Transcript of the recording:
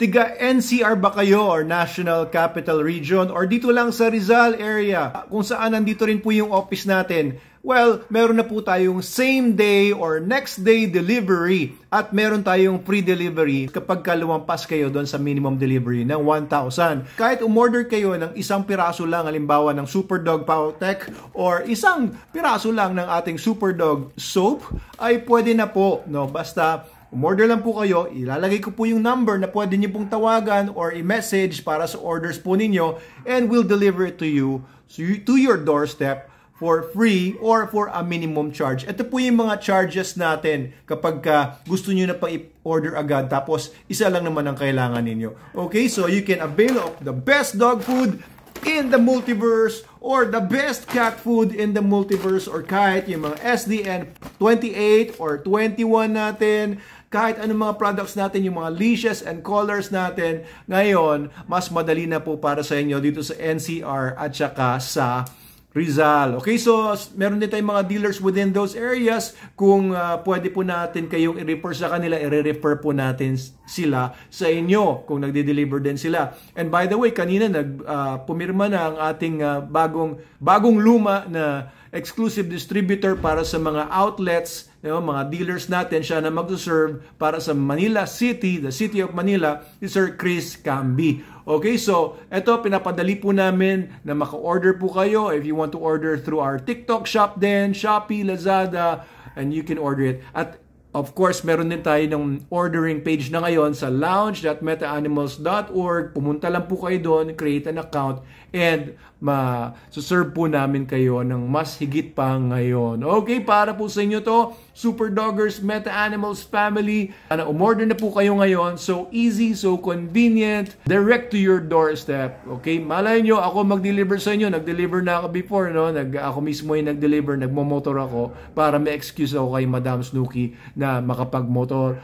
Tiga NCR ba kayo or National Capital Region or dito lang sa Rizal area kung saan nandito rin po yung office natin? Well, meron na po tayong same day or next day delivery at meron tayong free delivery kapag lumampas kayo doon sa minimum delivery ng 1,000. Kahit umorder kayo ng isang piraso lang, halimbawa ng Superdog Powtech or isang piraso lang ng ating Superdog soap, ay pwede na po, no? Basta umorder lang po kayo, ilalagay ko po yung number na pwede niyo pong tawagan or i-message para sa orders po ninyo and we'll deliver it to you to your doorstep for free or for a minimum charge. Ito po yung mga charges natin kapag gusto nyo na pang i-order agad tapos isa lang naman ang kailangan ninyo. Okay, so you can avail of the best dog food in the multiverse or the best cat food in the multiverse or kahit yung mga SDN 28 or 21 natin, kahit anong mga products natin, yung mga leashes and collars natin, ngayon, mas madali na po para sa inyo dito sa NCR at saka sa Rizal. Okay, so meron din tayong mga dealers within those areas. Kung pwede po natin kayong i-refer sa kanila, i-refer po natin sila sa inyo kung nagde-deliver din sila. And by the way, kanina pumirma na ang ating bagong luma na exclusive distributor para sa mga outlets, mga dealers natin, siya na mag-serve para sa Manila City, the City of Manila, si Sir Chris Camby. Okay, so ito pinapadali po namin na maka-order po kayo if you want to order through our TikTok shop din, Shopee, Lazada, and you can order it. At of course, meron din tayo ng ordering page na ngayon sa lounge.metaanimals.org. Pumunta lang po kayo doon, create an account, and ma-serve po namin kayo ng mas higit pa ngayon. Okay, para po sa inyo to, Super Doggers, Meta Animals family. Umorder na po kayo ngayon. So easy, so convenient, direct to your doorstep. Okay, malay nyo, ako mag-deliver sa inyo. Nag-deliver na ako before, no? Ako mismo yung nag-deliver, nagmo-motor ako para may excuse ako kay Madam Snooki na makapag-motor.